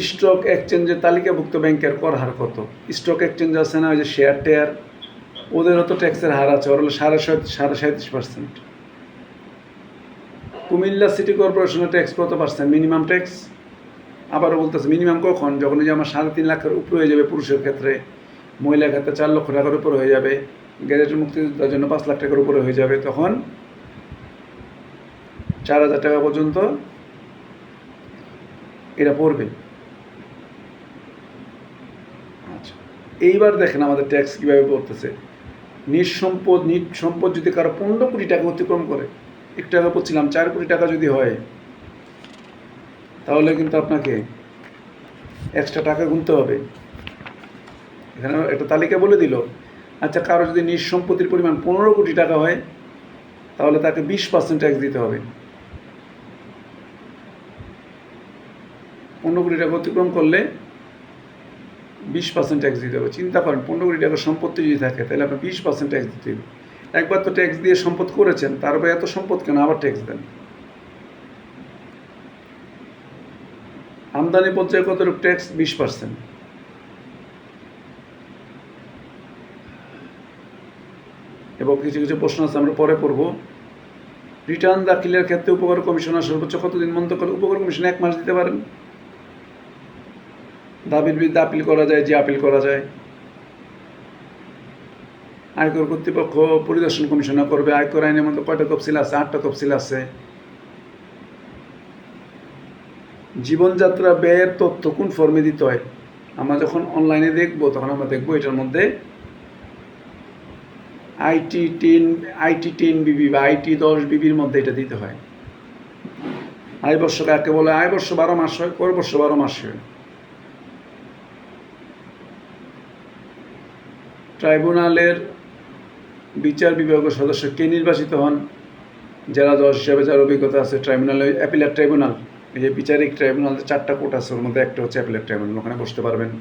Stock এক্সচেঞ্জের তালিকাভুক্ত ব্যাংকের কর হার কত? স্টক এক্সচেঞ্জ আছে না, ওই যে শেয়ার টেয়ার, ওদেরও তো ট্যাক্সের হার আছে, ওর হলো 37.5%। কুমিল্লা সিটি কর্পোরেশনের ট্যাক্স কত পার্সেন্ট মিনিমাম ট্যাক্স? আবারও বলতেছে মিনিমাম কখন? যখন যে আমার 3.5 লাখের উপরে হয়ে যাবে পুরুষের ক্ষেত্রে, মহিলার ক্ষেত্রে 4 লক্ষ টাকার উপরে হয়ে যাবে, গ্যাজেটের মুক্তিযোদ্ধার জন্য 5 লাখ টাকার উপরে হয়ে যাবে, তখন 4,000 টাকা পর্যন্ত এটা পড়বে। আচ্ছা, এইবার দেখেন আমাদের ট্যাক্স কীভাবে পড়তেছে। নিট সম্পদ যদি কারো 15 কোটি টাকা অতিক্রম করে, একটু আগে বলছিলাম 4 কোটি টাকা যদি হয়, তাহলে কিন্তু আপনাকে এক্সট্রা টাকা গুনতে হবে। এখানে একটা তালিকা বলে দিল। আচ্ছা, কারো যদি নিজ সম্পত্তির পরিমাণ 15 কোটি টাকা হয়, তাহলে তাকে 20% ট্যাক্স দিতে হবে। 15 কোটি টাকা অতিক্রম করলে 20% ট্যাক্স দিতে হবে। চিন্তা করেন, 15 কোটি টাকার সম্পত্তি যদি থাকে, তাহলে আপনার 20% ট্যাক্স দিতে হবে। একবার তো ট্যাক্স দিয়ে সম্পদ করেছেন, তারপরে এত সম্পদ কেন আবার ট্যাক্স দেন? আমদানি পর্যায়ে কতটুকু ট্যাক্স? 20%। এবং কিছু কিছু প্রশ্ন আছে, আমরা পরে পড়ব। রিটার্ন দাখিলের ক্ষেত্রে উপকার কমিশনার সর্বোচ্চ কতদিন মন্তব্য করে? উপকার কমিশন 1 মাস দিতে পারেন। দাবির বিরুদ্ধে আপিল করা যায়, যে আপিল করা যায়। আয়কর কর্তৃপক্ষ পরিদর্শন কমিশনার করবে। আয়কর আইনের মধ্যে কয়টা তফসিল আছে? 8টা তফসিল আছে। জীবনযাত্রা ব্যয়ের তথ্য কোন ফর্মে দিতে হয়? আমরা যখন অনলাইনে দেখব, তখন আমরা দেখব এটার মধ্যে IT10 বিবি বা IT10 বিবির মধ্যে এটা দিতে হয়। আয় বর্ষ কাকে বলে? আয় বর্ষ 12 মাস হয়, কর বর্ষ 12 মাস হয়। ট্রাইব্যুনালের বিচার বিভাগের সদস্য কে নির্বাচিত হন? জেলা জজ হিসাবে যার অভিজ্ঞতা আছে। ট্রাইব্যুনালে অ্যাপিলেট ট্রাইব্যুনাল, এই যে বিচারিক ট্রাইব্যুনাল 4টা কোর্ট আছে, ওর মধ্যে একটা হচ্ছে অ্যাপিলেট ট্রাইব্যুনাল, ওখানে বসতে পারবেন।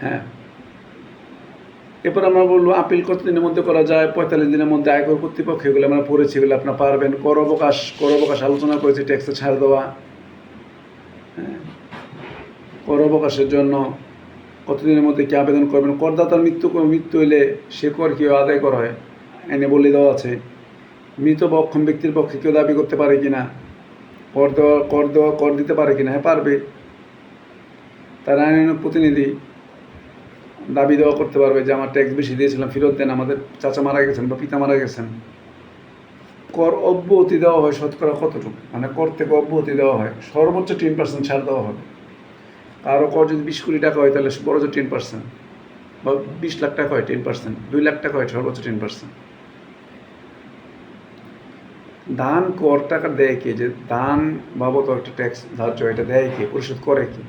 হ্যাঁ, এরপর আমরা বলবো আপিল কত দিনের মধ্যে করা যায়? 45 দিনের মধ্যে। আয়কর কর্তৃপক্ষ, এগুলো আমরা পড়েছি, এগুলো আপনার পারবেন। কর অবকাশ আলোচনা করেছি, ট্যাক্সে ছাড় দেওয়া। হ্যাঁ, কর অবকাশের জন্য কতদিনের মধ্যে কি আবেদন করবেন? করদাতার মৃত্যু হইলে সে কর কীভাবে আদায় করা হয় আইনে বলে দেওয়া আছে। মৃত বা অক্ষম ব্যক্তির পক্ষে কেউ দাবি করতে পারে কিনা? কর দিতে পারে কিনা? হ্যাঁ, পারবে। তার আইনানুগ প্রতিনিধি দাবি দেওয়া করতে পারবে যে আমার ট্যাক্স বেশি দিয়েছিলাম, ফেরত দেন, আমাদের চাচা মারা গেছেন বা পিতা মারা গেছেন। কর অব্যাহতি দেওয়া হয় শতকরা কতটুকু? মানে কর থেকে অব্যাহতি দেওয়া হয় সর্বোচ্চ 10% ছাড় দেওয়া হবে। কারো কর যদি 20 কোটি টাকা হয়, তাহলে বড় 10%, বা 20 লাখ টাকা হয় 10%, 2 লাখ টাকা হয় সর্বোচ্চ 10%। দান কর টাকা দেয় কে? যে দান বাবদ একটা ট্যাক্স ধার্য, এটা দেয় কে? পরিশোধ করে কি?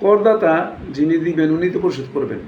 করদাতা যিনি দিবেন উনি তো পরিশোধ করবেন।